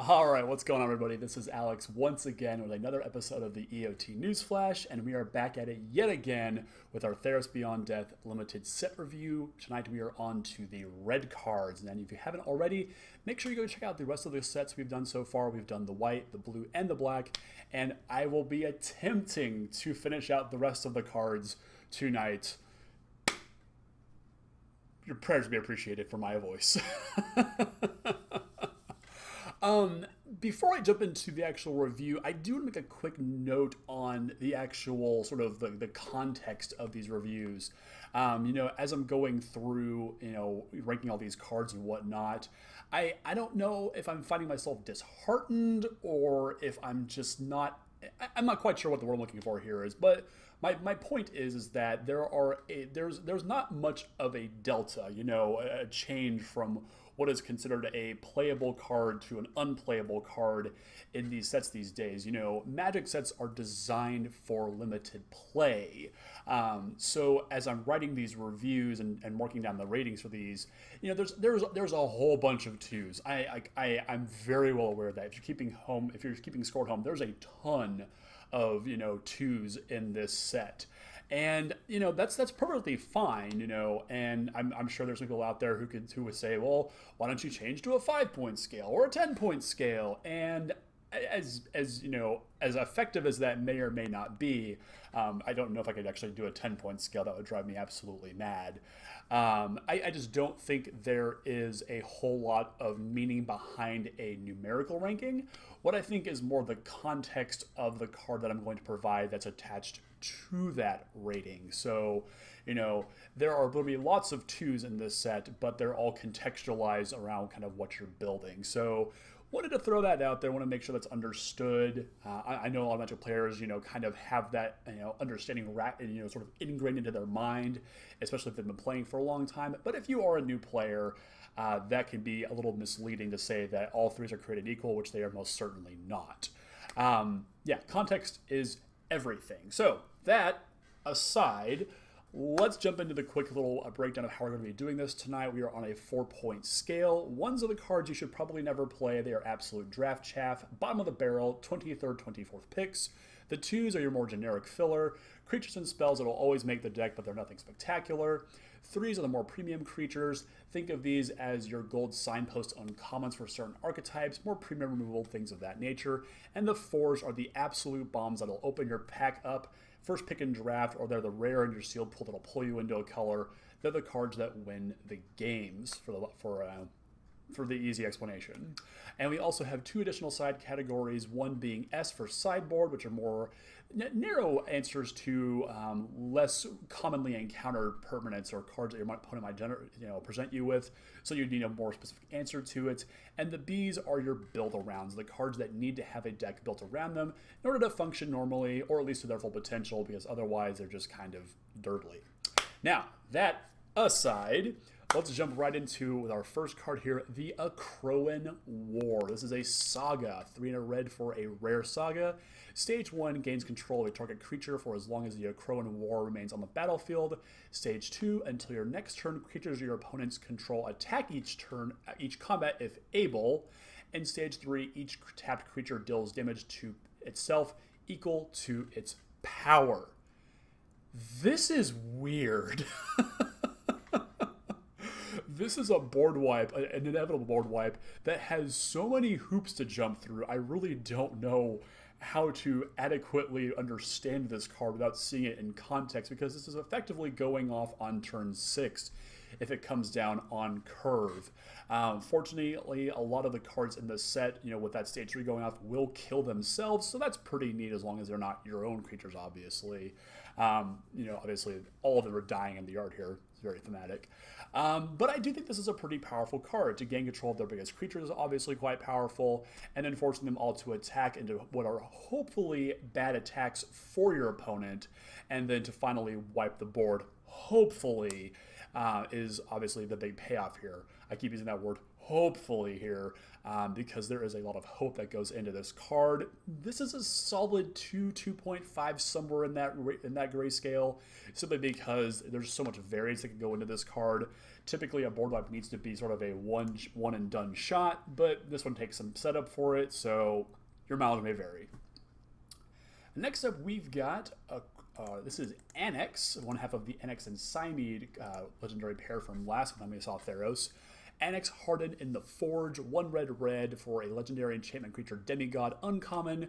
All right, what's going on, everybody? This is Alex once again with another episode of the EOT Newsflash, and we are back at it yet again with our Theros Beyond Death limited set review. Tonight we are on to the red cards, and if you haven't already, make sure you go check out the rest of the sets we've done so far. We've done the white, the blue, and the black, and I will be attempting to finish out the rest of the cards tonight. Your prayers will be appreciated for my voice. Before I jump into the actual review, I do want to make a quick note on the actual sort of the context of these reviews. As I'm going through, ranking all these cards and whatnot, I don't know if I'm finding myself disheartened or if I'm just not, I'm not quite sure what the word I'm looking for here is, but my point is that there's not much of a delta, a change from what is considered a playable card to an unplayable card in these sets these days. Magic sets are designed for limited play. So as I'm writing these reviews and marking down the ratings for these, there's a whole bunch of twos. I'm very well aware of that. If you're keeping score at home, there's a ton of twos in this set. And that's perfectly fine, and I'm sure there's people out there who would say, well, why don't you change to a 5-point scale or a 10-point scale? And as effective as that may or may not be, I don't know if I could actually do a 10-point scale. That would drive me absolutely mad. I just don't think there is a whole lot of meaning behind a numerical ranking. What I think is more the context of the card that I'm going to provide that's attached to that rating. So, there are going to be lots of twos in this set, but they're all contextualized around kind of what you're building. So, wanted to throw that out there. Want to make sure that's understood. I know a lot of Magic players, kind of have that, understanding, sort of ingrained into their mind, especially if they've been playing for a long time. But if you are a new player, that can be a little misleading to say that all threes are created equal, which they are most certainly not. Context is everything. So that aside, let's jump into the quick little breakdown of how we're going to be doing this tonight. We are on a 4-point scale. Ones are the cards you should probably never play. They are absolute draft chaff. Bottom of the barrel, 23rd, 24th picks. The twos are your more generic filler. Creatures and spells that will always make the deck, but they're nothing spectacular. Threes are the more premium creatures. Think of these as your gold signpost uncommons for certain archetypes, more premium removal, things of that nature. And the fours are the absolute bombs that'll open your pack up, first pick in draft, or they're the rare in your sealed pool that'll pull you into a color. They're the cards that win the games for the easy explanation. And we also have two additional side categories, one being S for sideboard, which are more narrow answers to less commonly encountered permanents or cards that your opponent might present you with, so you need a more specific answer to it. And the Bs are your build-arounds, the cards that need to have a deck built around them in order to function normally, or at least to their full potential, because otherwise they're just kind of dirtly. Now, that aside, let's jump right into with our first card here, the Aggro War. This is a saga, 3 and a red for a rare saga. Stage 1 gains control of a target creature for as long as the Aggro War remains on the battlefield. Stage 2, until your next turn, creatures your opponents control attack each combat if able. And Stage 3, each tapped creature deals damage to itself equal to its power. This is weird. This is a board wipe, an inevitable board wipe, that has so many hoops to jump through. I really don't know how to adequately understand this card without seeing it in context, because this is effectively going off on turn 6 if it comes down on curve. Fortunately, a lot of the cards in this set, with that stage 3 going off, will kill themselves, so that's pretty neat as long as they're not your own creatures, obviously. Obviously, all of them are dying in the art here. It's very thematic. But I do think this is a pretty powerful card. To gain control of their biggest creatures is obviously quite powerful, and then forcing them all to attack into what are hopefully bad attacks for your opponent, and then to finally wipe the board, hopefully, is obviously the big payoff here. I keep using that word, hopefully here, because there is a lot of hope that goes into this card. This is a solid 2.5 somewhere in that grayscale, simply because there's so much variance that can go into this card. Typically, a board wipe needs to be sort of a one and done shot, but this one takes some setup for it, so your mileage may vary. Next up, we've got this is Annex, one half of the Annex and Cymead legendary pair from last time we saw Theros. Annex Hardened in the Forge, 1 red for a legendary enchantment creature demigod uncommon,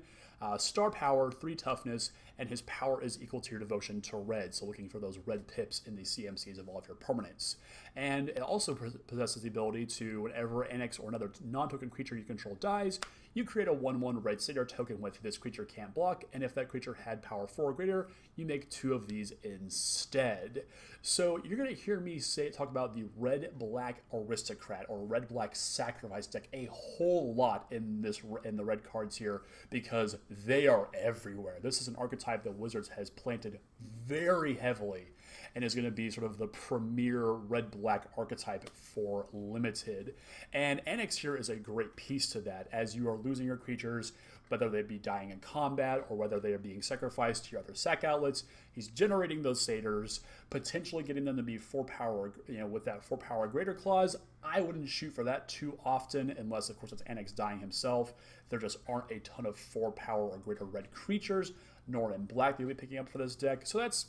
star power, 3 toughness, and his power is equal to your devotion to red, so looking for those red pips in the CMCs of all of your permanents. And it also possesses the ability to, whenever Annex or another non-token creature you control dies, you create a 1/1 red Satyr token with this creature can't block, and if that creature had power 4 or greater, you make 2 of these instead. So you're going to hear me talk about the red-black aristocrat or red-black sacrifice deck a whole lot in the red cards here, because they are everywhere. This is an archetype that Wizards has planted very heavily and is going to be sort of the premier red-black archetype for Limited. And Annex here is a great piece to that, as you are losing your creatures, whether they be dying in combat or whether they are being sacrificed to your other sack outlets. He's generating those satyrs, potentially getting them to be 4 power, with that 4 power greater clause. I wouldn't shoot for that too often, unless, of course, it's Annex dying himself. There just aren't a ton of 4 power or greater red creatures, nor in black that you'll be picking up for this deck. So that's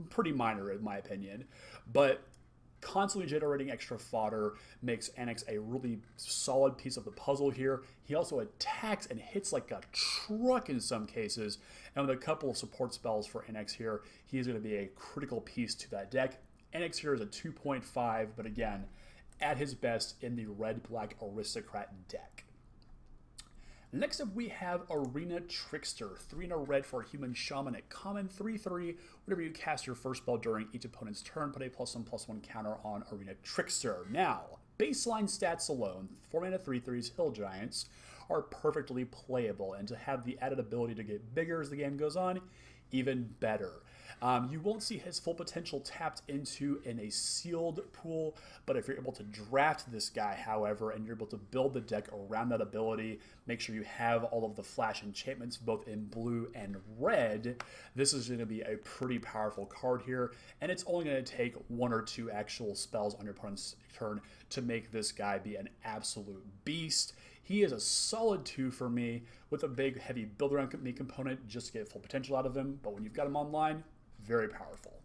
pretty minor in my opinion. But constantly generating extra fodder makes Annex a really solid piece of the puzzle here. He also attacks and hits like a truck in some cases, and with a couple of support spells for Annex here, he is going to be a critical piece to that deck. Annex here is a 2.5, but again, at his best in the red-black aristocrat deck. Next up, we have Arena Trickster, 3 and a red for a human shaman at common, 3/3. Whenever you cast your first spell during each opponent's turn, put a +1/+1 counter on Arena Trickster. Now, baseline stats alone, 4 mana 3/3s Hill Giants are perfectly playable, and to have the added ability to get bigger as the game goes on, even better. You won't see his full potential tapped into in a sealed pool, but if you're able to draft this guy, however, and you're able to build the deck around that ability, make sure you have all of the flash enchantments both in blue and red, this is going to be a pretty powerful card here, and it's only going to take 1 or 2 actual spells on your opponent's turn to make this guy be an absolute beast. He is a solid 2 for me, with a big heavy build around me component just to get full potential out of him, but when you've got him online, very powerful.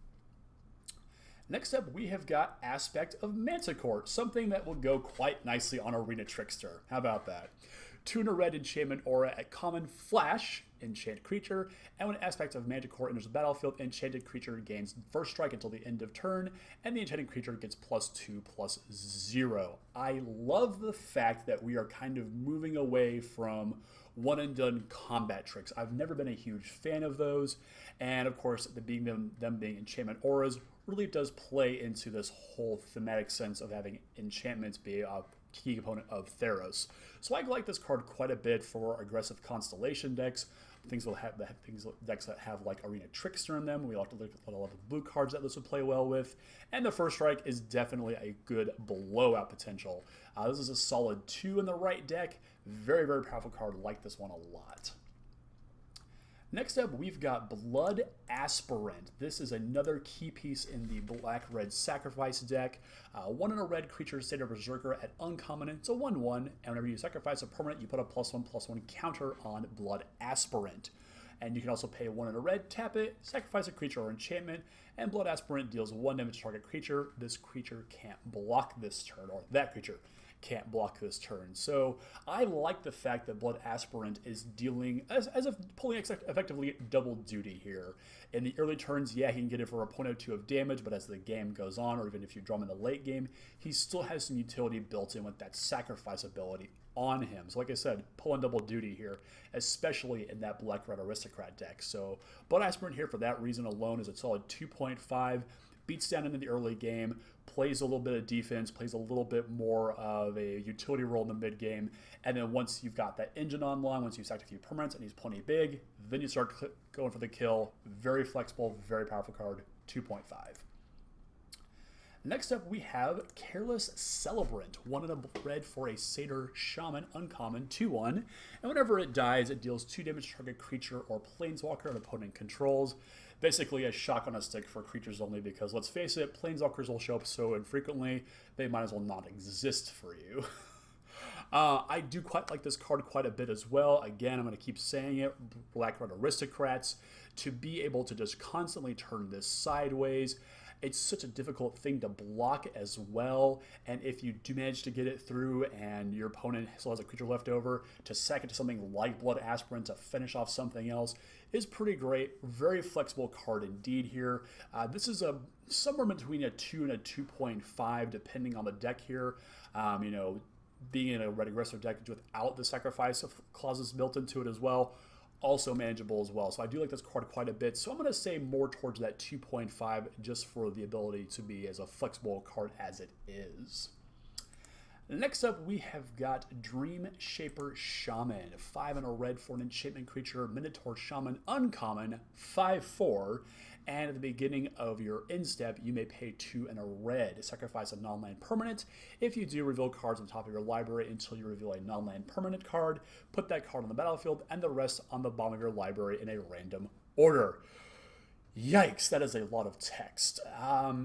Next up, we have got Aspect of Manticore, something that will go quite nicely on Arena Trickster. How about that? 2 and a red enchantment aura at common, flash, enchant creature, and when Aspect of Manticore enters the battlefield, enchanted creature gains first strike until the end of turn, and the enchanted creature gets +2/+0. I love the fact that we are kind of moving away from one and done combat tricks. I've never been a huge fan of those, and of course, them being enchantment auras really does play into this whole thematic sense of having enchantments be a key component of Theros. So I like this card quite a bit for aggressive Constellation decks. Decks that have like Arena Trickster in them. We like to look at a lot of the blue cards that this would play well with. And the first strike is definitely a good blowout potential. This is a solid 2 in the right deck. Very, very powerful card. Like this one a lot. Next up, we've got Blood Aspirant. This is another key piece in the black-red sacrifice deck. 1 in a red creature, Satyr Berserker at uncommon. It's a 1/1, and whenever you sacrifice a permanent, you put a +1/+1 counter on Blood Aspirant. And you can also pay 1 in a red, tap it, sacrifice a creature or enchantment, and Blood Aspirant deals 1 damage to target creature. This creature can't block this turn, or that creature can't block this turn. So I like the fact that Blood Aspirant is dealing as if pulling effectively double duty here. In the early turns, yeah, he can get it for a 0.02 of damage, but as the game goes on, or even if you draw him in the late game, he still has some utility built in with that sacrifice ability on him. So like I said, pulling double duty here, especially in that black-red aristocrat deck. So Blood Aspirant here for that reason alone is a solid 2.5. Beats down into the early game, plays a little bit of defense, plays a little bit more of a utility role in the mid game, and then once you've got that engine online, once you've sacked a few permanents and he's plenty big, then you start going for the kill. Very flexible, very powerful card, 2.5. Next up, we have Careless Celebrant, 1 and a red for a Satyr Shaman, uncommon, 2/1. And whenever it dies, it deals 2 damage to target creature or planeswalker an opponent controls. Basically a shock on a stick for creatures only because, let's face it, planeswalkers will show up so infrequently, they might as well not exist for you. I do quite like this card quite a bit as well. Again, I'm going to keep saying it, Black Red Aristocrats, to be able to just constantly turn this sideways. It's such a difficult thing to block as well, and if you do manage to get it through and your opponent still has a creature left over, to sack it to something like Blood Aspirant to finish off something else is pretty great. Very flexible card indeed here. This is somewhere between a 2 and a 2.5 depending on the deck here. You know, being in a red aggressive deck without the sacrifice of clauses built into it as well, also manageable as well. So I do like this card quite a bit. So I'm going to say more towards that 2.5 just for the ability to be as a flexible card as it is. Next up, we have got Dream Shaper Shaman, 5 and a red for an enchantment creature, Minotaur Shaman, uncommon, 5/4. And at the beginning of your end step, you may pay 2 and a red. Sacrifice a non-land permanent. If you do, reveal cards on top of your library until you reveal a non-land permanent card. Put that card on the battlefield and the rest on the bottom of your library in a random order. Yikes, that is a lot of text.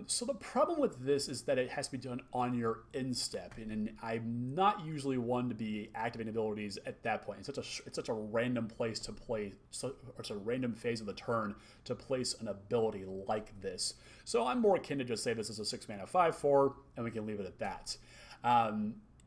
So the problem with this is that it has to be done on your end step, and I'm not usually one to be activating abilities at that point. It's such a random place to play, or it's a random phase of the turn to place an ability like this. So I'm more akin to just say this is a 6 mana 5/4, and we can leave it at that.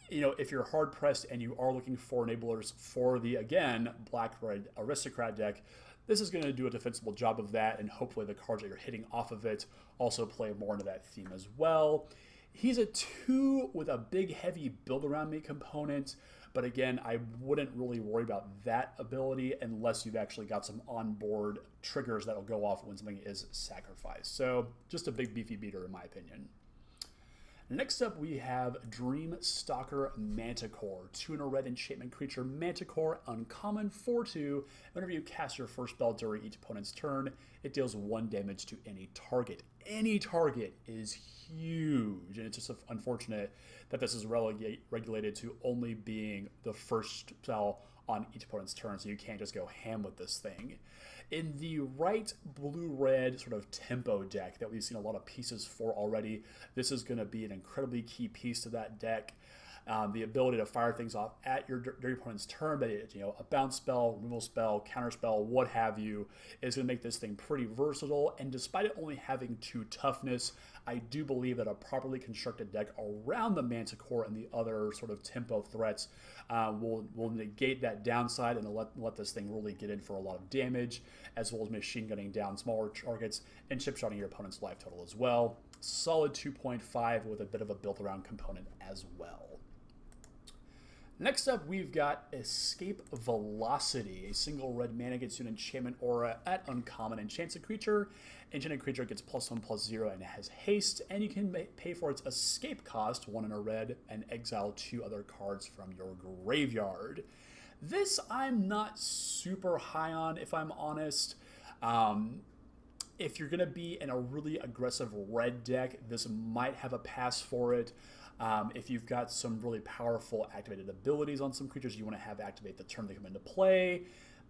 You know, if you're hard pressed and you are looking for enablers for the, again, Black-Red Aristocrat deck, this is going to do a defensible job of that, and hopefully the cards that you're hitting off of it also play more into that theme as well. He's a 2 with a big, heavy build-around-me component, but again, I wouldn't really worry about that ability unless you've actually got some onboard triggers that'll go off when something is sacrificed. So just a big, beefy beater in my opinion. Next up, we have Dream Stalker Manticore, 2 and a red enchantment creature, Manticore, uncommon, 4/2. Whenever you cast your first spell during each opponent's turn, it deals 1 damage to any target. Any target is huge, and it's just unfortunate that this is regulated to only being the first spell on each opponent's turn, so you can't just go ham with this thing. In the right blue-red sort of tempo deck that we've seen a lot of pieces for already, this is going to be an incredibly key piece to that deck. The ability to fire things off at your opponent's turn, but it, you know, a bounce spell, removal spell, counter spell, what have you, is going to make this thing pretty versatile. And despite it only having 2 toughness, I do believe that a properly constructed deck around the Manticore and the other sort of tempo threats will negate that downside and let this thing really get in for a lot of damage, as well as machine gunning down smaller targets and chip-shotting your opponent's life total as well. Solid 2.5 with a bit of a built-around component as well. Next up, we've got Escape Velocity, a single red mana gets you an enchantment aura at uncommon. Enchants a creature. Enchanted creature gets +1/+0 and has haste, and you can pay for its escape cost, 1 in a red, and exile 2 other cards from your graveyard. This I'm not super high on, if I'm honest. If you're going to be in a really aggressive red deck, this might have a pass for it. If you've got some really powerful activated abilities on some creatures you want to have activate the turn they come into play,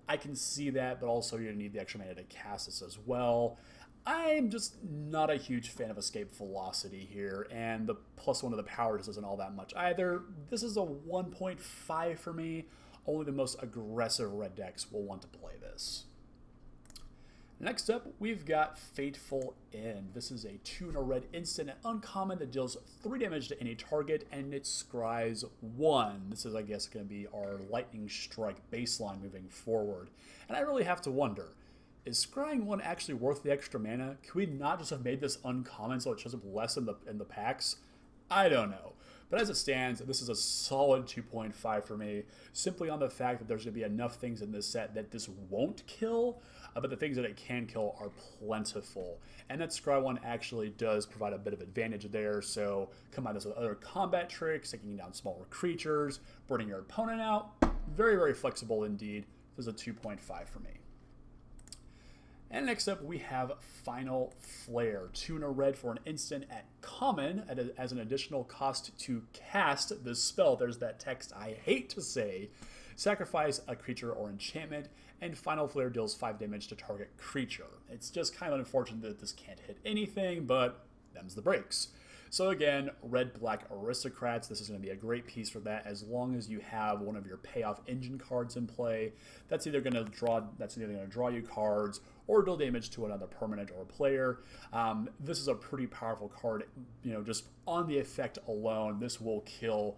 I can see that, but also you're going to need the extra mana to cast this as well. I'm just not a huge fan of Escape Velocity here, and the +1 to the power just isn't all that much either. This is a 1.5 for me. Only the most aggressive red decks will want to play this. Next up, we've got Fateful End. This is a 2 and a red instant and uncommon that deals 3 damage to any target, and it scries 1. This is, I guess, going to be our Lightning Strike baseline moving forward. And I really have to wonder, is scrying 1 actually worth the extra mana? Can we not just have made this uncommon so it shows up less in the packs? I don't know. But as it stands, this is a solid 2.5 for me, simply on the fact that there's going to be enough things in this set that this won't kill, but the things that it can kill are plentiful. And that Scry 1 actually does provide a bit of advantage there, so combine this with other combat tricks, taking down smaller creatures, burning your opponent out. Very, very flexible indeed. This is a 2.5 for me. And next up, we have Final Flare. 2 and a red for an instant at common as an additional cost to cast this spell. There's that text I hate to say. Sacrifice a creature or enchantment, and Final Flare deals 5 damage to target creature. It's just kind of unfortunate that this can't hit anything, but them's the breaks. So again, red-black aristocrats, this is going to be a great piece for that as long as you have one of your payoff engine cards in play. That's either going to draw you cards or deal damage to another permanent or player. This is a pretty powerful card, just on the effect alone. This will kill,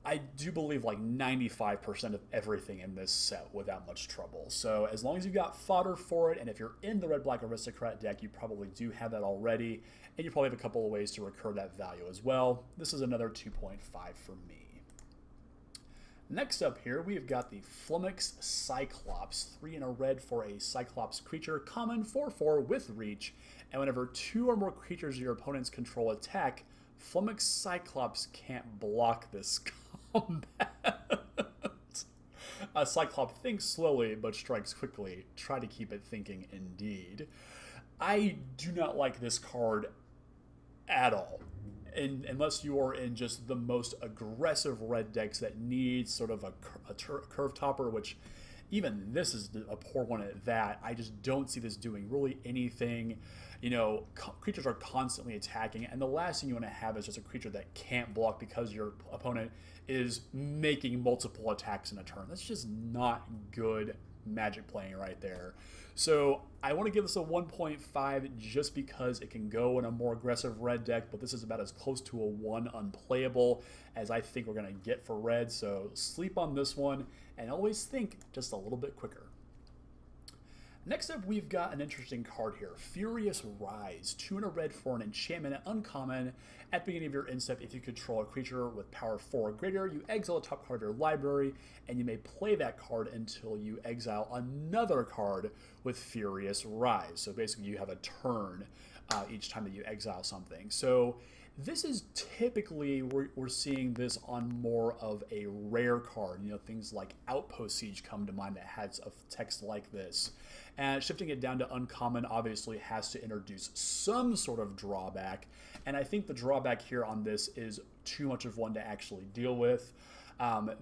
I do believe, like 95% of everything in this set without much trouble. So as long as you've got fodder for it, and if you're in the red-black aristocrat deck, you probably do have that already, and you probably have a couple of ways to recur that value as well. This is another 2.5 for me. Next up here, we've got the Flummox Cyclops. 3 and a red for a Cyclops creature, common 4/4 with reach, and whenever 2 or more creatures your opponents control attack, Flummox Cyclops can't block this combat. A Cyclops thinks slowly but strikes quickly. Try to keep it thinking indeed. I do not like this card at all. Unless you are in just the most aggressive red decks that need sort of a curve topper, which even this is a poor one at that. I just don't see this doing really anything. Creatures are constantly attacking, and the last thing you want to have is just a creature that can't block because your opponent is making multiple attacks in a turn. That's just not good Magic playing right there. So I want to give this a 1.5 just because it can go in a more aggressive red deck, but this is about as close to a 1 unplayable as I think we're going to get for red. So sleep on this one and always think just a little bit quicker. Next up, we've got an interesting card here. Furious Rise. 2 and a red for an enchantment at uncommon. At the beginning of your end step, if you control a creature with power 4 or greater, you exile a top card of your library, and you may play that card until you exile another card with Furious Rise. So basically, you have a turn each time that you exile something. So this is typically, we're seeing this on more of a rare card. Things like Outpost Siege come to mind that has a text like this. And shifting it down to uncommon obviously has to introduce some sort of drawback. And I think the drawback here on this is too much of one to actually deal with.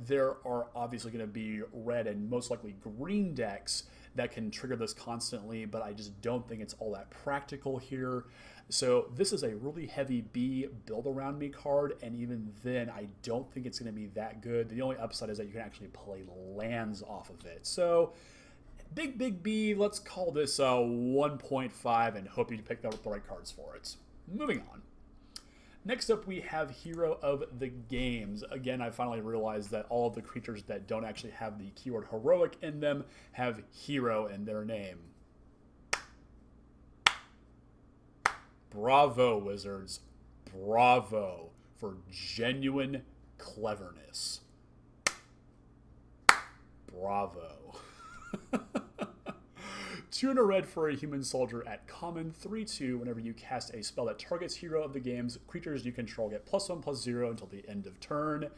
There are obviously going to be red and most likely green decks that can trigger this constantly, but I just don't think it's all that practical here. So this is a really heavy B build around me card, and even then I don't think it's going to be that good. The only upside is that you can actually play lands off of it. So big B, let's call this a 1.5 and hope you pick up the right cards for it. Moving on. Next up, we have Hero of the Games. Again, I finally realized that all of the creatures that don't actually have the keyword heroic in them have hero in their name. Bravo, Wizards. Bravo for genuine cleverness. Bravo. 2 and a red for a human soldier at common, 3/2. Whenever you cast a spell that targets Hero of the Games, creatures you control get +1/+0 until the end of turn.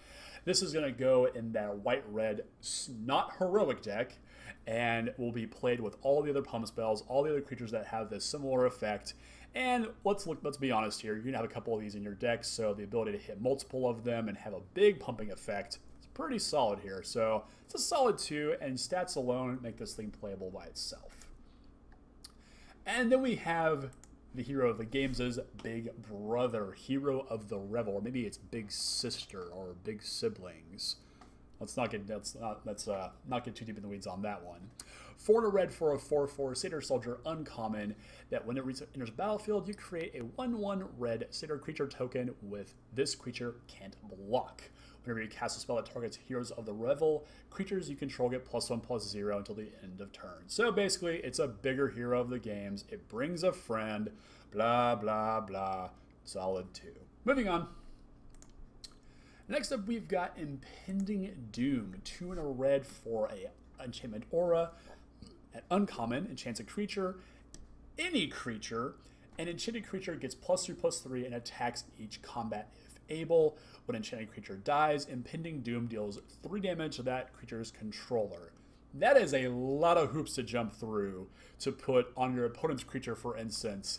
This is going to go in that white-red, not heroic deck, and will be played with all the other pump spells, all the other creatures that have this similar effect. And let's be honest here, you're going to have a couple of these in your deck, so the ability to hit multiple of them and have a big pumping effect is pretty solid here. So it's a solid 2, and stats alone make this thing playable by itself. And then we have the Hero of the Games' big brother, Hero of the Revel, or maybe it's big sister or big siblings. Let's not get too deep in the weeds on that one. 4 and a red for a 4/4 Satyr Soldier uncommon that when it enters the battlefield, you create a 1/1 red Satyr creature token with this creature can't block. Whenever you cast a spell that targets Heroes of the Revel, creatures you control get +1/+0 until the end of turn. So basically, it's a bigger Hero of the Games. It brings a friend, blah, blah, blah. Solid 2. Moving on. Next up, we've got Impending Doom. 2 and a red for a enchantment aura. An uncommon, enchants a creature. Any creature. An enchanted creature gets +3/+3 and attacks each combat if able. When an enchanted creature dies, Impending Doom deals 3 damage to that creature's controller. That is a lot of hoops to jump through to put on your opponent's creature, for instance,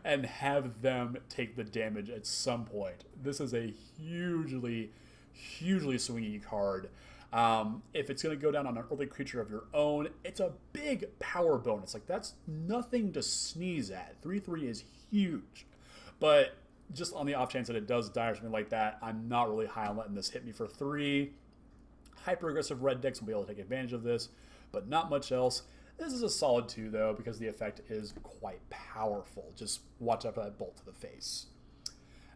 and have them take the damage at some point. This is a hugely, hugely swingy card. If it's going to go down on an early creature of your own, it's a big power bonus. Like, that's nothing to sneeze at. 3/3 is huge. But just on the off chance that it does die or something like that, I'm not really high on letting this hit me for 3. Hyper-aggressive red decks will be able to take advantage of this, but not much else. This is a solid 2, though, because the effect is quite powerful. Just watch out for that bolt to the face.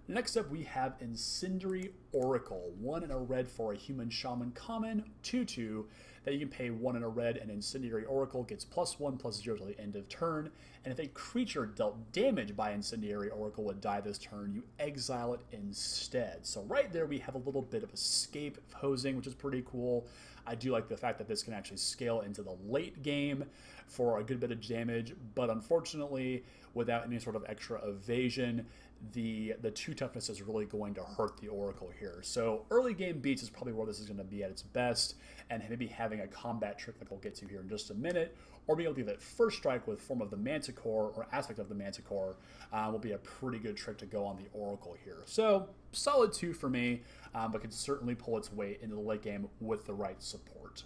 Next up, we have Incendiary Oracle. 1 and a red for a human shaman common, 2/2, that you can pay 1 and a red, and Incendiary Oracle gets +1/+0 till the end of turn. And if a creature dealt damage by Incendiary Oracle would die this turn, you exile it instead. So right there, we have a little bit of escape posing, which is pretty cool. I do like the fact that this can actually scale into the late game for a good bit of damage, but unfortunately, without any sort of extra evasion, the 2 toughness is really going to hurt the Oracle here. So early game beats is probably where this is going to be at its best, and maybe having a combat trick that we'll get to here in just a minute, or being able to give it first strike with form of the Manticore or aspect of the Manticore will be a pretty good trick to go on the Oracle here. So solid 2 for me, but can certainly pull its weight into the late game with the right support.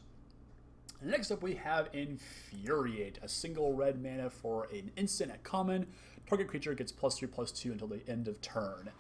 Next up, we have Infuriate, a single red mana for an instant at common. Target creature gets +3/+2 until the end of turn.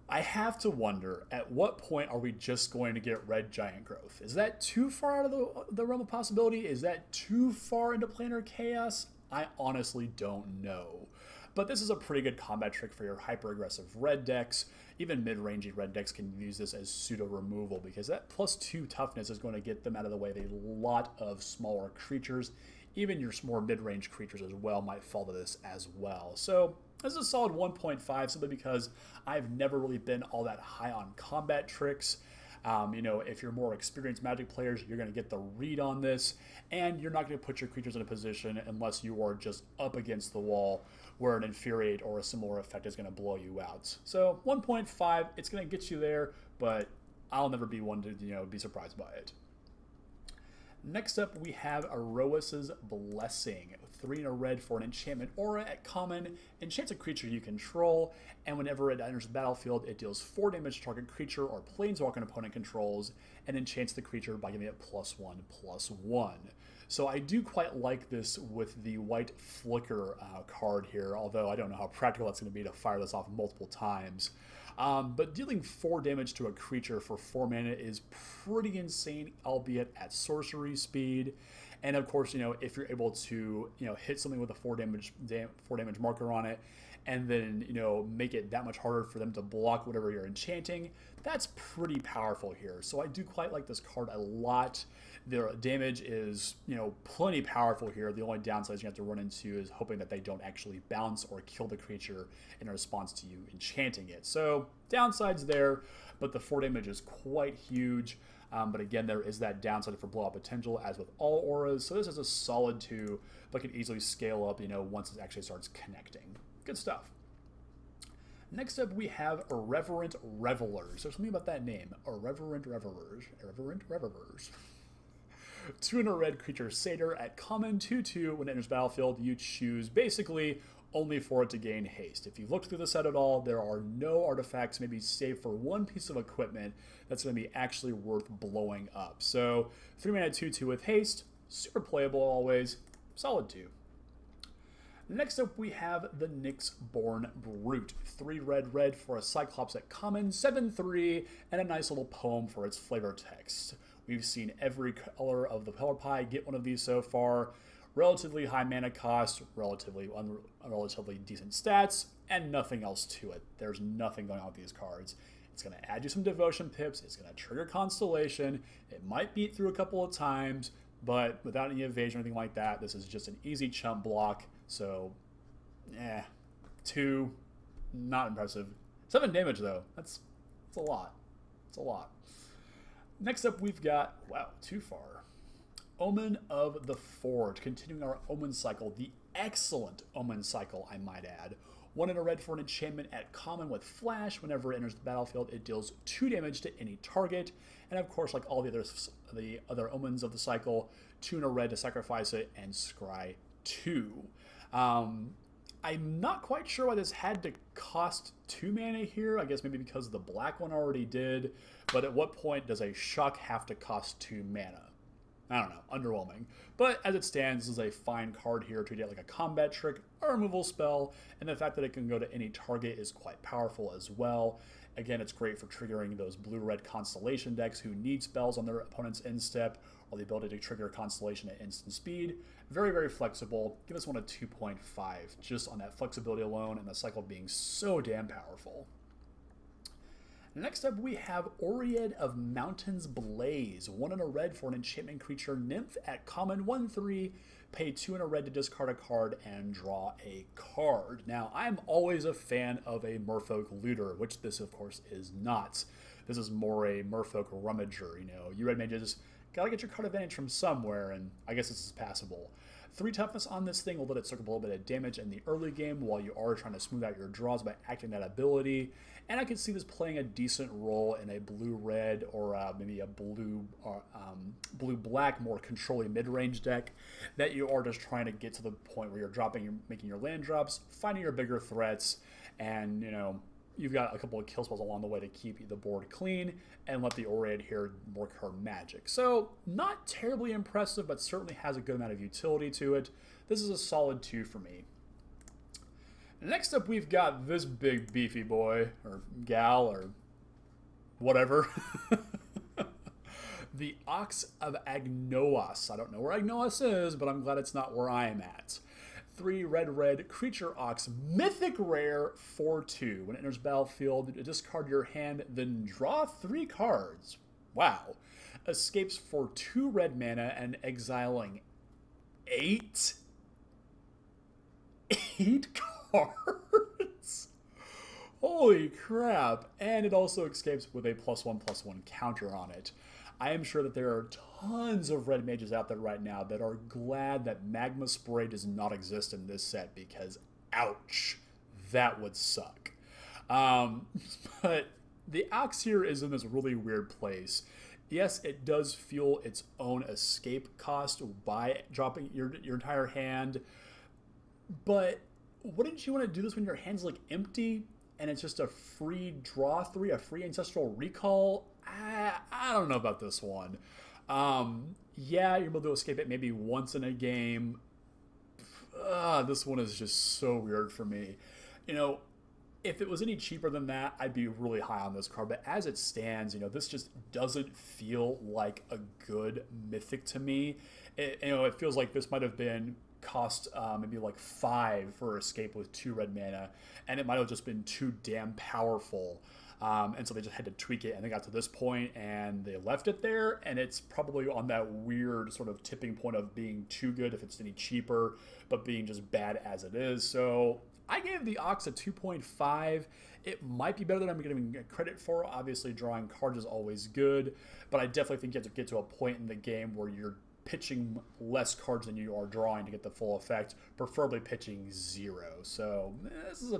I have to wonder, at what point are we just going to get red giant growth? Is that too far out of the realm of possibility? Is that too far into planar chaos? I honestly don't know. But this is a pretty good combat trick for your hyper-aggressive red decks. Even mid-rangey red decks can use this as pseudo-removal, because that +2 toughness is going to get them out of the way of a lot of smaller creatures. Even your more mid-range creatures as well might fall to this as well. So this is a solid 1.5, simply because I've never really been all that high on combat tricks. If you're more experienced Magic players, you're going to get the read on this, and you're not going to put your creatures in a position unless you are just up against the wall where an Infuriate or a similar effect is going to blow you out. So 1.5, it's going to get you there, but I'll never be one to be surprised by it. Next up, we have Oasis Blessing. 3 and a red for an enchantment aura at common. Enchants a creature you control, and whenever it enters the battlefield, it deals 4 damage to target creature or planeswalker an opponent controls, and enchants the creature by giving it +1/+1. So I do quite like this with the white flicker card here, although I don't know how practical that's going to be to fire this off multiple times. But dealing 4 damage to a creature for 4 mana is pretty insane, albeit at sorcery speed. And of course, if you're able to, hit something with a 4 damage marker on it, and then, make it that much harder for them to block whatever you're enchanting, that's pretty powerful here. So I do quite like this card a lot. The damage is, plenty powerful here. The only downside you have to run into is hoping that they don't actually bounce or kill the creature in response to you enchanting it. So downsides there, but the 4 damage is quite huge. But again, there is that downside for blowout potential, as with all auras. So this is a solid 2, but can easily scale up, once it actually starts connecting. Good stuff. Next up, we have Irreverent Revelers. There's something about that name. Irreverent Revelers. Irreverent Revelers. 2 and a red creature satyr at common, 2/2. When it enters battlefield, you choose basically only for it to gain haste. If you've looked through the set at all, there are no artifacts, maybe save for 1 piece of equipment, that's going to be actually worth blowing up. So 3 mana 2/2 with haste, super playable always, solid 2. Next up, we have the NYX Born Brute. 3 red for a Cyclops at common, 7/3, and a nice little poem for its flavor text. We've seen every color of the color pie get one of these so far. Relatively high mana cost, relatively decent stats, and nothing else to it. There's nothing going on with these cards. It's going to add you some devotion pips, it's going to trigger Constellation, it might beat through a couple of times, but without any evasion or anything like that, this is just an easy chump block. So, 2, not impressive. 7 damage though, that's a lot. It's a lot. Next up, we've got, wow, too far. Omen of the Forge, continuing our Omen cycle, the excellent Omen cycle, I might add. 1 and a red for an enchantment at common with flash. Whenever it enters the battlefield, it deals 2 damage to any target. And of course, like all the other omens of the cycle, 2 and a red to sacrifice it and scry 2. I'm not quite sure why this had to cost 2 mana here. I guess maybe because the black one already did. But at what point does a shock have to cost 2 mana? I don't know, underwhelming. But as it stands, this is a fine card here to get like a combat trick, a removal spell, and the fact that it can go to any target is quite powerful as well. Again, it's great for triggering those blue-red Constellation decks who need spells on their opponent's end step, or the ability to trigger Constellation at instant speed. Very, very flexible. Give this one a 2.5, just on that flexibility alone and the cycle being so damn powerful. Next up, we have Oread of Mountain's Blaze. 1 and a red for an enchantment creature nymph at common 1/3. Pay 2 and a red to discard a card and draw a card. Now, I'm always a fan of a Merfolk Looter, which this, of course, is not. This is more a Merfolk Rummager. You know, you red mages gotta get your card advantage from somewhere, and I guess this is passable. 3 toughness on this thing will let it soak up a little bit of damage in the early game while you are trying to smooth out your draws by acting that ability. And I can see this playing a decent role in a blue-red or maybe a blue-black, more controlling mid-range deck that you are just trying to get to the point where you're making your land drops, finding your bigger threats, and, you know, you've got a couple of kill spells along the way to keep the board clean and let the Oread here work her magic. So, not terribly impressive, but certainly has a good amount of utility to it. This is a solid 2 for me. Next up, we've got this big beefy boy, or gal, or whatever. The Ox of Agnoas. I don't know where Agnoas is, but I'm glad it's not where I'm at. 3 red creature ox, mythic rare, 4/2. When it enters battlefield, discard your hand, then draw 3 cards. Wow. Escapes for 2 red mana and exiling 8 cards. Holy crap. And it also escapes with a +1/+1 counter on it. I am sure that there are tons of red mages out there right now that are glad that Magma Spray does not exist in this set because, ouch, that would suck. But the Ox here is in this really weird place. Yes, it does fuel its own escape cost by dropping your entire hand, but wouldn't you want to do this when your hand's like empty and it's just a free draw 3, a free ancestral recall? I don't know about this one. Yeah, you're able to escape it maybe once in a game. This one is just so weird for me. You know, if it was any cheaper than that, I'd be really high on this card. But as it stands, you know, this just doesn't feel like a good mythic to me. It feels like this might have been cost maybe like 5 for escape with 2 red mana, and it might have just been too damn powerful. And so they just had to tweak it, and they got to this point, and they left it there, and it's probably on that weird sort of tipping point of being too good if it's any cheaper, but being just bad as it is. So I gave the Ox a 2.5. It might be better than I'm giving credit for. Obviously, drawing cards is always good, but I definitely think you have to get to a point in the game where you're pitching less cards than you are drawing to get the full effect, preferably pitching 0. So this is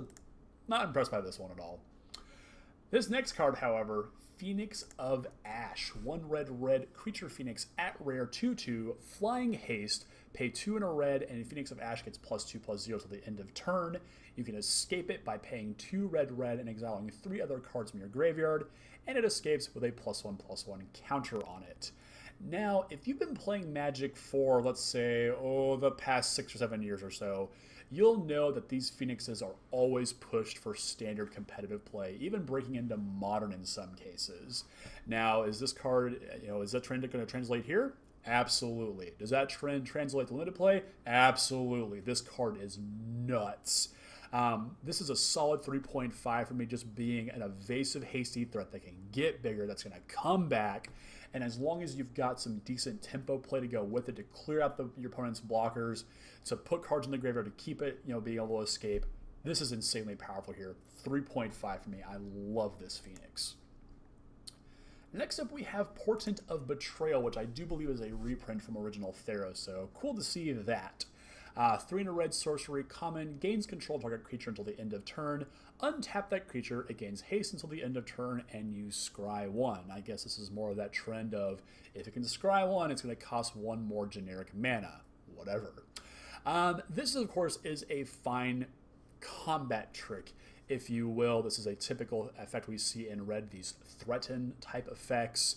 not impressed by this one at all. This next card, however, Phoenix of Ashe. 1 red creature phoenix at rare 2/2, flying haste, pay 2 and a red, and Phoenix of Ashe gets +2/+0 till the end of turn. You can escape it by paying 2 red and exiling 3 other cards from your graveyard, and it escapes with a +1/+1 counter on it. Now, if you've been playing Magic for, let's say, the past 6 or 7 years or so, you'll know that these Phoenixes are always pushed for standard competitive play, even breaking into Modern in some cases. Now, is this card, is that trend going to translate here? Absolutely. Does that trend translate to limited play? Absolutely. This card is nuts. This is a solid 3.5 for me, just being an evasive, hasty threat that can get bigger, that's going to come back. And as long as you've got some decent tempo play to go with it, to clear out your opponent's blockers, to put cards in the graveyard to keep it, being able to escape, this is insanely powerful here. 3.5 for me. I love this Phoenix. Next up, we have Portent of Betrayal, which I do believe is a reprint from original Theros, so cool to see that. 3 in a red sorcery, common, gains control of target creature until the end of turn. Untap that creature, it gains haste until the end of turn, and you scry 1. I guess this is more of that trend of, if it can scry 1, it's going to cost 1 more generic mana. Whatever. This, of course, is a fine combat trick, if you will. This is a typical effect we see in red, these threaten type effects.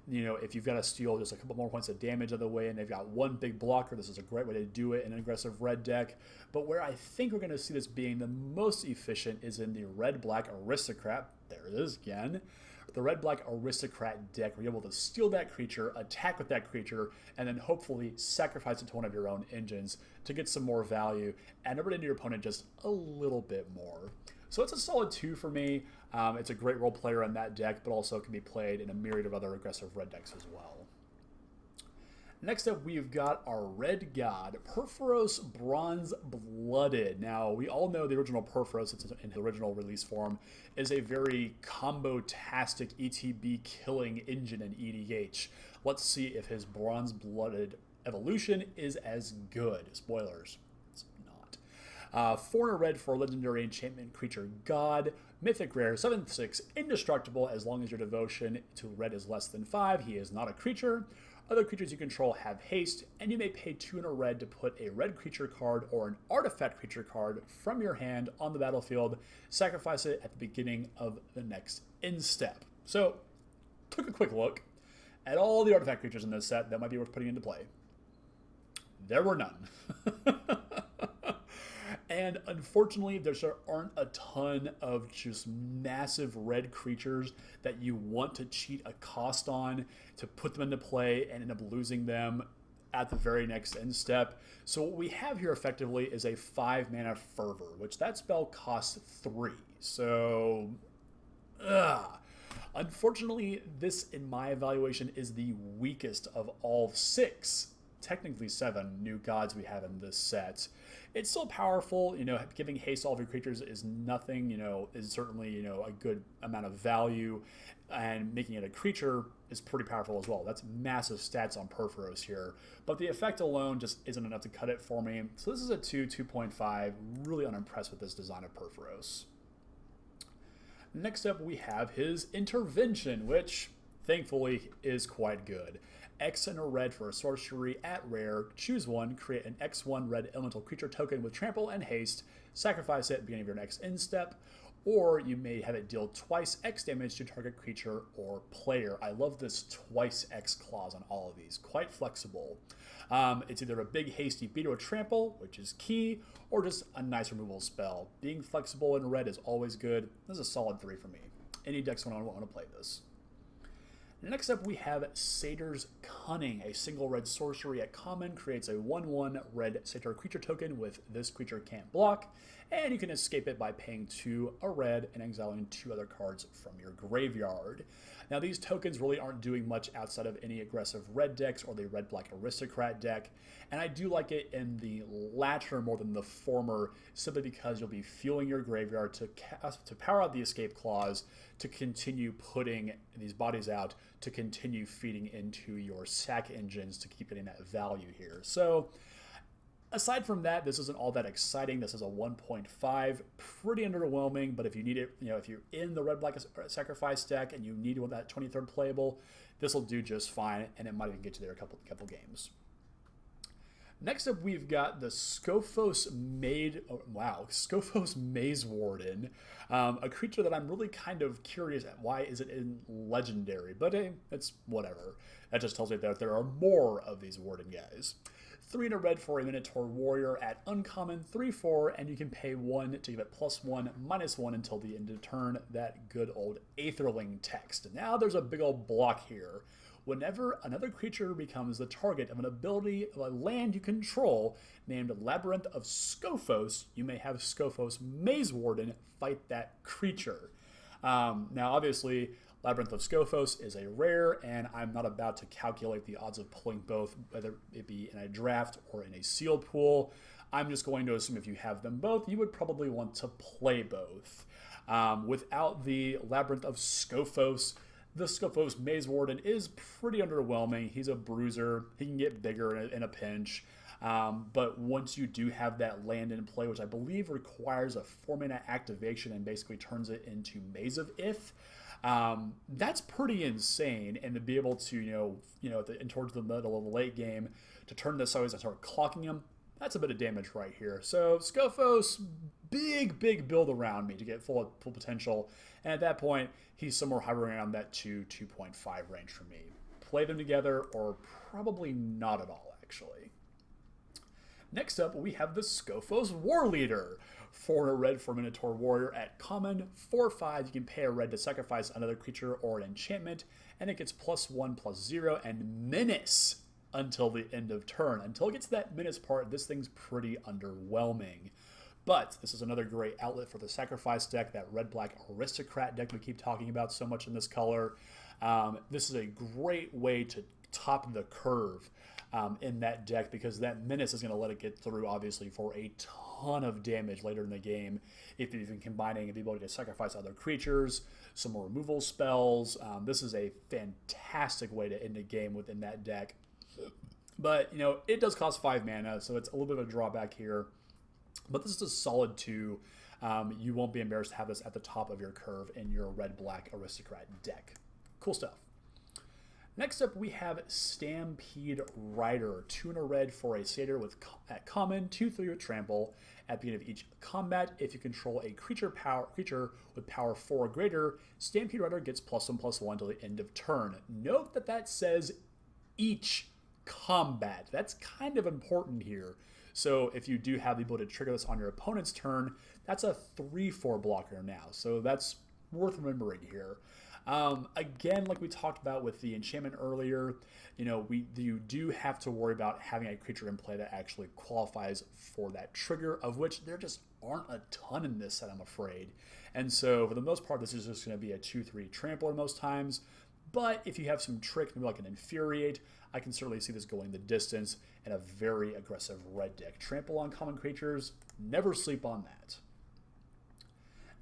You know, if you've got to steal just a couple more points of damage out of the way and they've got one big blocker, this is a great way to do it in an aggressive red deck. But where I think we're going to see this being the most efficient is in the red-black aristocrat. There it is again. The red-black aristocrat deck, where you're able to steal that creature, attack with that creature, and then hopefully sacrifice it to one of your own engines to get some more value and run into your opponent just a little bit more. So it's a solid 2 for me. It's a great role player in that deck, but also can be played in a myriad of other aggressive red decks as well. Next up, we've got our red god, Perferos Bronze Blooded. Now, we all know the original Perferos, it's in the original release form, is a very combo-tastic ETB killing engine in EDH. Let's see if his Bronze Blooded evolution is as good. Spoilers. 4 in a red for legendary enchantment creature god, mythic rare, 7/6, indestructible as long as your devotion to red is less than 5. He is not a creature. Other creatures you control have haste, and you may pay 2 in a red to put a red creature card or an artifact creature card from your hand on the battlefield. Sacrifice it at the beginning of the next end step. So, took a quick look at all the artifact creatures in this set that might be worth putting into play. There were none. And unfortunately, there aren't a ton of just massive red creatures that you want to cheat a cost on to put them into play and end up losing them at the very next end step. So what we have here effectively is a 5 mana Fervor, which that spell costs 3. So, unfortunately, this, in my evaluation, is the weakest of all 6, technically 7 new gods we have in this set. It's still powerful, you know, giving haste to all of your creatures is nothing, you know, is certainly, you know, a good amount of value, and making it a creature is pretty powerful as well. That's massive stats on Perferos here, but the effect alone just isn't enough to cut it for me. So this is a 2.5, really unimpressed with this design of Perferos. Next up, we have his Intervention, which thankfully is quite good. X and a red for a sorcery at rare. Choose one, create an X1 red elemental creature token with trample and haste. Sacrifice it at the beginning of your next end step. Or you may have it deal twice X damage to target creature or player. I love this twice X clause on all of these. Quite flexible. It's either a big hasty beat or trample, which is key, or just a nice removal spell. Being flexible in red is always good. This is a solid 3 for me. Any decks want to play this. Next up, we have Satyrs Cunning, a single red sorcery at common, creates a 1/1 red satyr creature token with this creature can't block, and you can escape it by paying 2 a red and exiling 2 other cards from your graveyard. Now, these tokens really aren't doing much outside of any aggressive red decks or the red-black aristocrat deck, and I do like it in the latter more than the former, simply because you'll be fueling your graveyard to power out the escape clause, to continue putting these bodies out, to continue feeding into your sack engines to keep getting that value here. So, aside from that, this isn't all that exciting. This is a 1.5, pretty underwhelming, but if you need it, you know, if you're in the red-black sacrifice deck and you need that 23rd playable, this will do just fine, and it might even get you there a couple games. Next up, we've got the Scavo Maid. Oh, wow, Scavo Maze Warden, a creature that I'm really kind of curious at. Why is it in Legendary? But it's whatever. That just tells me that there are more of these Warden guys. 3 in a red for a Minotaur Warrior at uncommon, 3/4, and you can pay 1 to give it +1/-1 until the end of turn. That good old Aetherling text. Now there's a big old block here. Whenever another creature becomes the target of an ability of a land you control named Labyrinth of Scavo, you may have Scavo Maze Warden fight that creature. Now, obviously, Labyrinth of Scavo is a rare, and I'm not about to calculate the odds of pulling both, whether it be in a draft or in a sealed pool. I'm just going to assume if you have them both, you would probably want to play both. Without the Labyrinth of Scavo, the Scavo Maze Warden is pretty underwhelming. He's a bruiser. He can get bigger in a pinch. But once you do have that land in play, which I believe requires a 4-mana activation and basically turns it into Maze of Ith, that's pretty insane. And to be able to, towards the middle of the late game, to turn this always and start clocking him, that's a bit of damage right here. So Scophos, big build around me to get full potential. And at that point, he's somewhere hovering around that 2.5 range for me. Play them together, or probably not at all, actually. Next up, we have the Scophos War Leader. 4 red for Minotaur Warrior at common. 4/5, you can pay a red to sacrifice another creature or an enchantment, and it gets +1/+0 and menace until the end of turn. Until it gets to that menace part, this thing's pretty underwhelming. But this is another great outlet for the sacrifice deck, that red-black aristocrat deck we keep talking about so much in this color. This is a great way to top the curve in that deck, because that menace is going to let it get through, obviously, for a ton of damage later in the game. If you're even combining the ability to sacrifice other creatures, some more removal spells, this is a fantastic way to end the game within that deck. But, it does cost 5 mana, so it's a little bit of a drawback here. But this is a solid 2. You won't be embarrassed to have this at the top of your curve in your red-black aristocrat deck. Cool stuff. Next up, we have Stampede Runner. 2 and a red for a satyr at common, 2/3 with trample. At the beginning of each combat, if you control a creature with power 4 or greater, Stampede Runner gets +1/+1 until the end of turn. Note that says each combat. That's kind of important here. So if you do have the ability to trigger this on your opponent's turn, that's a 3/4 blocker now. So that's worth remembering here. Again, like we talked about with the enchantment earlier, you do have to worry about having a creature in play that actually qualifies for that trigger, of which there just aren't a ton in this set, I'm afraid. And so for the most part, this is just going to be a 2/3 trampler most times. But if you have some trick, maybe like an Infuriate, I can certainly see this going the distance in a very aggressive red deck. Trample on common creatures, never sleep on that.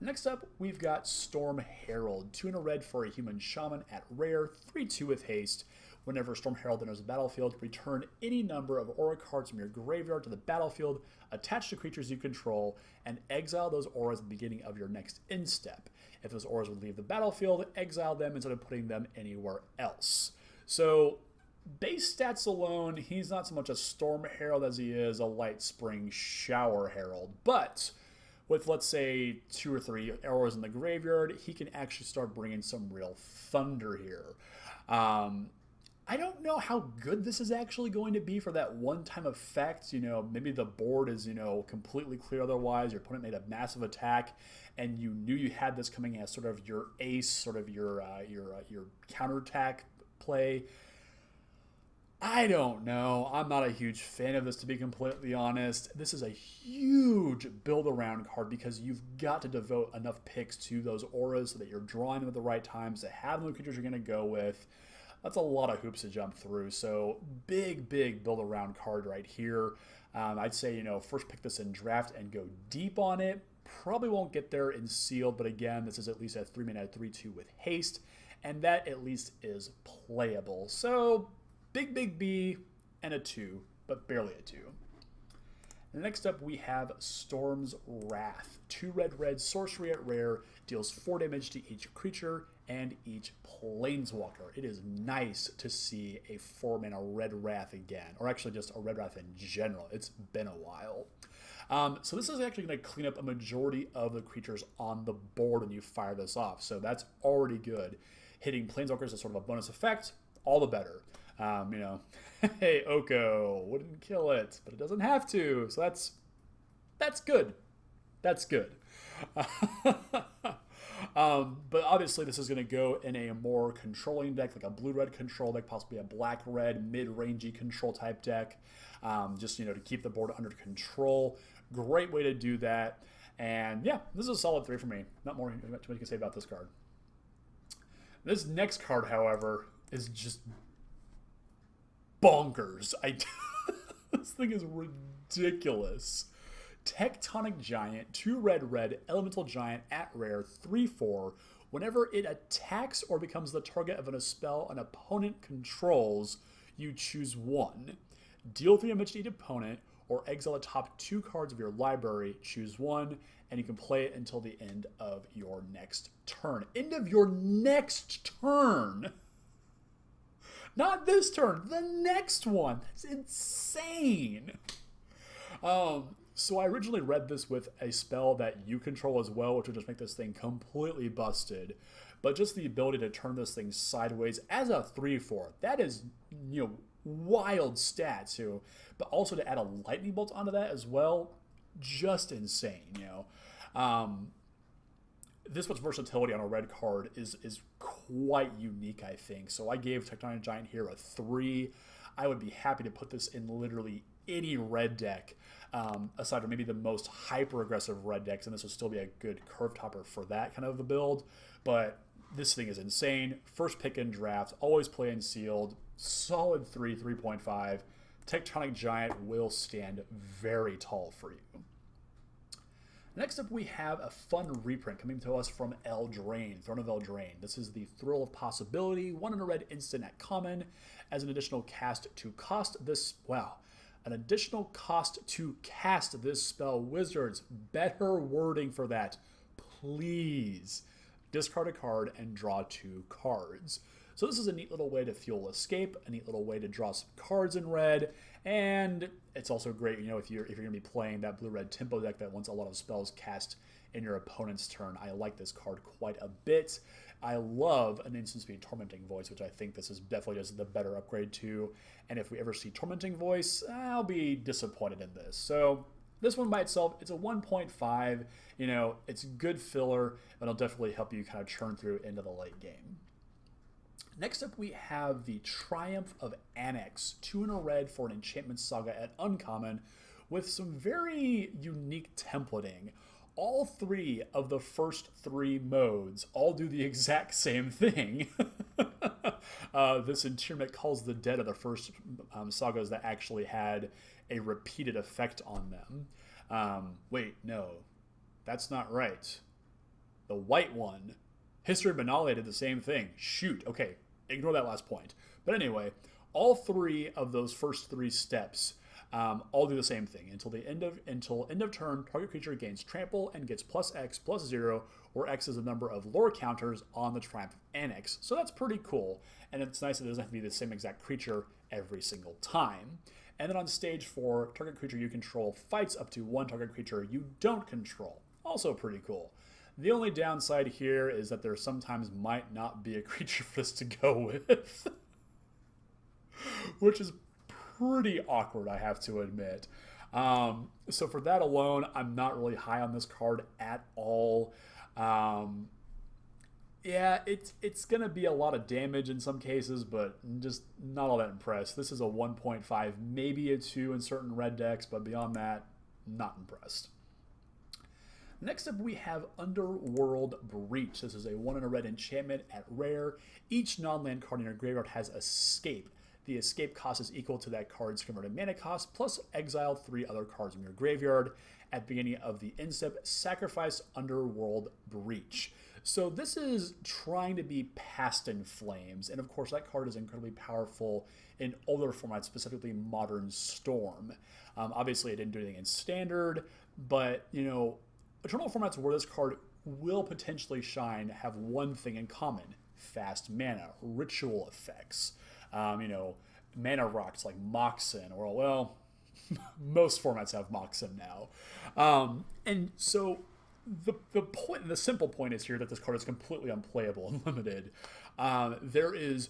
Next up, we've got Storm Herald. 2 and a red for a human shaman at rare, 3/2 with haste. Whenever Storm Herald enters the battlefield, return any number of aura cards from your graveyard to the battlefield, attached to creatures you control, and exile those auras at the beginning of your next end step. If those auras would leave the battlefield, exile them instead of putting them anywhere else. So, base stats alone, he's not so much a Storm Herald as he is a Light Spring Shower Herald. But with, let's say, 2 or 3 arrows in the graveyard, he can actually start bringing some real thunder here. I don't know how good this is actually going to be for that one-time effect. Maybe the board is, completely clear otherwise. Your opponent made a massive attack, and you knew you had this coming as sort of your ace, sort of your counterattack play. I don't know. I'm not a huge fan of this, to be completely honest. This is a huge build-around card because you've got to devote enough picks to those auras so that you're drawing them at the right times to have the creatures you're going to go with. That's a lot of hoops to jump through. So big build-around card right here. I'd say, first pick this in draft and go deep on it. Probably won't get there in sealed, but again, this is at least a 3-mana 3/2 with haste, and that at least is playable. So big B and a 2, but barely a 2. Next up, we have Storm's Wrath. 2 red sorcery at rare, deals 4 damage to each creature and each planeswalker. It is nice to see a 4-mana red Wrath again, or actually just a red Wrath in general. It's been a while. So this is actually going to clean up a majority of the creatures on the board when you fire this off. So that's already good. Hitting planeswalkers is sort of a bonus effect, all the better. Hey, Oko wouldn't kill it, but it doesn't have to. So that's good. That's good. But obviously this is going to go in a more controlling deck, like a blue-red control deck, possibly a black-red mid-rangey control type deck, just, to keep the board under control. Great way to do that. And yeah, this is a solid 3 for me. Not too much you can say about this card. This next card, however, is just bonkers. This thing is ridiculous. Tectonic Giant, 2 red, elemental giant at rare, 3/4. Whenever it attacks or becomes the target of a spell an opponent controls, you choose 1. Deal 3 damage to each opponent, or exile the top 2 cards of your library, choose one, and you can play it until the end of your next turn. End of your next turn! Not this turn, the next one! That's insane! So I originally read this with a spell that you control as well, which would just make this thing completely busted. But just the ability to turn this thing sideways as a 3/4, that is, wild stats, but also to add a lightning bolt onto that as well, just insane, This much versatility on a red card is quite unique, I think. So I gave Tectonic Giant here a 3. I would be happy to put this in literally any red deck, aside from maybe the most hyper-aggressive red decks, and this would still be a good curve topper for that kind of a build. But this thing is insane. First pick in draft, always play in sealed, solid 3.5. Tectonic Giant will stand very tall for you. Next up, we have a fun reprint coming to us from Eldraine, Throne of Eldraine. This is the Thrill of Possibility, 1 in a red instant at common, as an additional cost to cast this. Wow. An additional cost to cast this spell. Wizards, better wording for that, please. Discard a card and draw 2 cards. So this is a neat little way to fuel escape, a neat little way to draw some cards in red, and it's also great, if you're going to be playing that blue-red tempo deck that wants a lot of spells cast in your opponent's turn. I like this card quite a bit. I love an instant speed Tormenting Voice, which I think this is definitely just the better upgrade to, and if we ever see Tormenting Voice, I'll be disappointed in this. So this one by itself, it's a 1.5, it's good filler, and it'll definitely help you kind of churn through into the late game. Next up, we have the Triumph of Annex, 2 in a red for an enchantment saga at uncommon, with some very unique templating. All 3 of the first 3 modes all do the exact same thing. This Interment calls the dead of the first sagas that actually had a repeated effect on them. Wait, no, that's not right. The white one, History of Benalia, did the same thing. Shoot, okay, ignore that last point. But anyway, all 3 of those first 3 steps all do the same thing. Until end of turn, target creature gains trample and gets +X/+0, where X is the number of lore counters on the Triumph Annex. So that's pretty cool, and it's nice that it doesn't have to be the same exact creature every single time. And then on stage 4, target creature you control fights up to 1 target creature you don't control. Also pretty cool. The only downside here is that there sometimes might not be a creature for this to go with, which is pretty awkward, I have to admit. So for that alone, I'm not really high on this card at all. Yeah, it's going to be a lot of damage in some cases, but just not all that impressed. This is a 1.5, maybe a 2 in certain red decks, but beyond that, not impressed. Next up, we have Underworld Breach. This is a 1 in a red enchantment at rare. Each non-land card in your graveyard has Escape. The escape cost is equal to that card's converted mana cost, plus exile 3 other cards from your graveyard. At the beginning of the end step, sacrifice Underworld Breach. So this is trying to be Past in Flames, and of course that card is incredibly powerful in older formats, specifically Modern Storm. Obviously it didn't do anything in Standard, but Eternal formats where this card will potentially shine have one thing in common: fast mana, ritual effects. Mana rocks like Moxen, or well, most formats have Moxen now. And so the simple point is here that this card is completely unplayable and limited. There is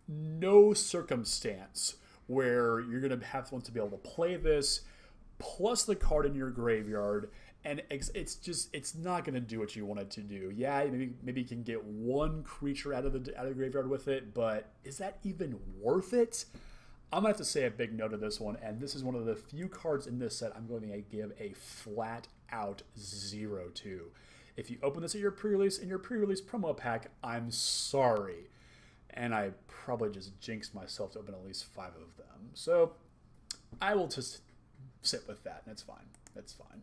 no circumstance where you're going to have to be able to play this, plus the card in your graveyard, and it's not going to do what you want it to do. Yeah, maybe you can get 1 creature out of the graveyard with it, but is that even worth it? I'm going to have to say a big no to this one, and this is one of the few cards in this set I'm going to give a flat-out 0 to. If you open this at your pre-release, in your pre-release promo pack, I'm sorry. And I probably just jinxed myself to open at least 5 of them. So I will just sit with that, and it's fine. That's fine.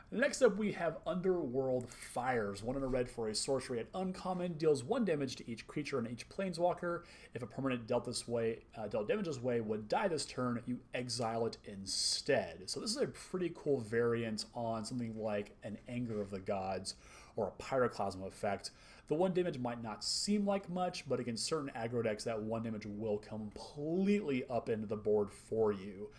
Next up, we have Underworld Fires. 1 and a red for a sorcery at uncommon. Deals 1 damage to each creature and each planeswalker. If a permanent dealt damage this way would die this turn, you exile it instead. So this is a pretty cool variant on something like an Anger of the Gods or a Pyroclasm effect. The 1 damage might not seem like much, but against certain aggro decks, that 1 damage will completely up into the board for you.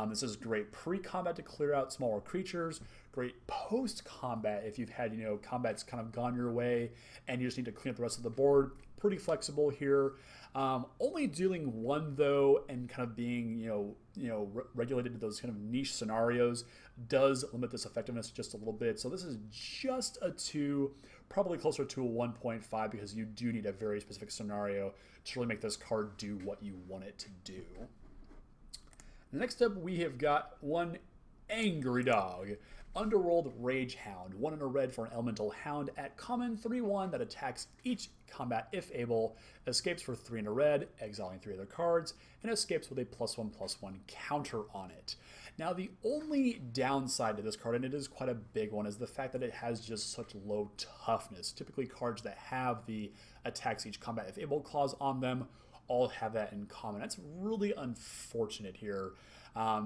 This is great pre-combat to clear out smaller creatures, great post-combat if you've had, combat's kind of gone your way and you just need to clean up the rest of the board. Pretty flexible here. Only dealing 1 though, and kind of being, regulated to those kind of niche scenarios does limit this effectiveness just a little bit. So this is just a 2, probably closer to a 1.5 because you do need a very specific scenario to really make this card do what you want it to do. Next up, we have got 1 Angry Dog. Underworld Rage Hound. 1 and a red for an Elemental Hound at common. 3/1 that attacks each combat if able. Escapes for 3 and a red, exiling 3 other cards, and escapes with a +1/+1 counter on it. Now, the only downside to this card, and it is quite a big one, is the fact that it has just such low toughness. Typically, cards that have the attacks each combat if able clause on them all have that in common. That's really unfortunate here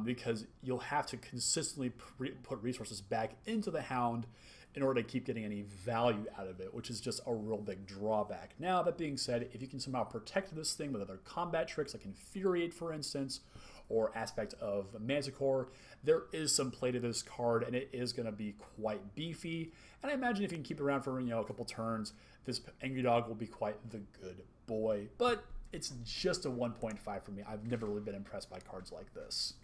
because you'll have to consistently put resources back into the Hound in order to keep getting any value out of it, which is just a real big drawback. Now, that being said, if you can somehow protect this thing with other combat tricks like Infuriate, for instance, or Aspect of Manticore, there is some play to this card, and it is going to be quite beefy. And I imagine if you can keep it around for a couple turns, this Angry Dog will be quite the good boy. But it's just a 1.5 for me. I've never really been impressed by cards like this.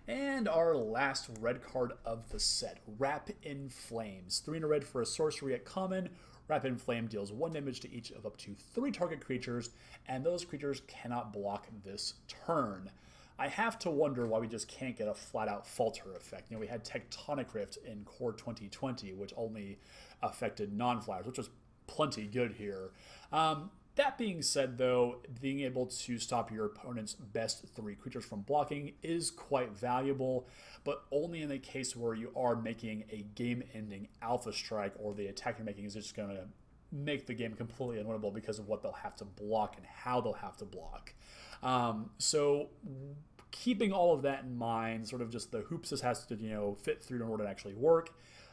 And our last red card of the set, Wrap in Flames. 3 and a red for a sorcery at common. Wrap in Flame deals 1 damage to each of up to 3 target creatures, and those creatures cannot block this turn. I have to wonder why we just can't get a flat-out falter effect. We had Tectonic Rift in Core 2020, which only affected non-flyers, which was plenty good here. That being said, though, being able to stop your opponent's best 3 creatures from blocking is quite valuable, but only in the case where you are making a game-ending alpha strike, or the attack you're making is just going to make the game completely unwinnable because of what they'll have to block and how they'll have to block. So keeping all of that in mind, sort of just the hoops this has to fit through in order to actually work.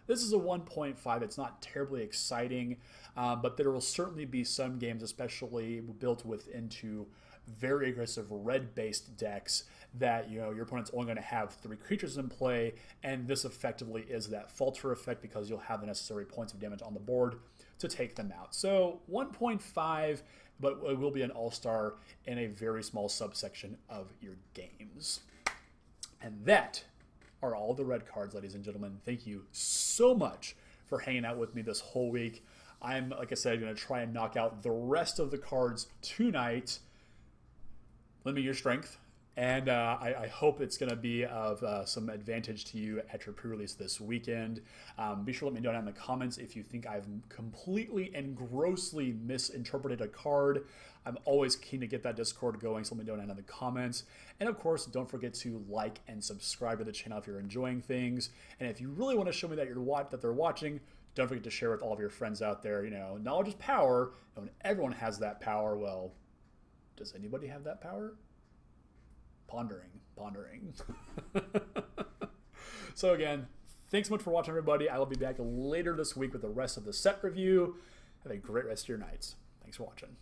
This is a 1.5. It's not terribly exciting, but there will certainly be some games, especially built into very aggressive red-based decks, that your opponent's only going to have 3 creatures in play, and this effectively is that falter effect because you'll have the necessary points of damage on the board to take them out. So 1.5, but it will be an all-star in a very small subsection of your games. And that are all the red cards, ladies and gentlemen. Thank you so much for hanging out with me this whole week. I'm, like I said, going to try and knock out the rest of the cards tonight. Lend me your strength, and I hope it's going to be of some advantage to you at your pre-release this weekend. Be sure to let me know down in the comments if you think I've completely and grossly misinterpreted a card. I'm always keen to get that Discord going, so let me know down in the comments. And of course, don't forget to like and subscribe to the channel if you're enjoying things. And if you really want to show me that they're watching, don't forget to share with all of your friends out there. Knowledge is power, and when everyone has that power, well, does anybody have that power? Pondering. So again, thanks so much for watching, everybody. I will be back later this week with the rest of the set review. Have a great rest of your nights. Thanks for watching.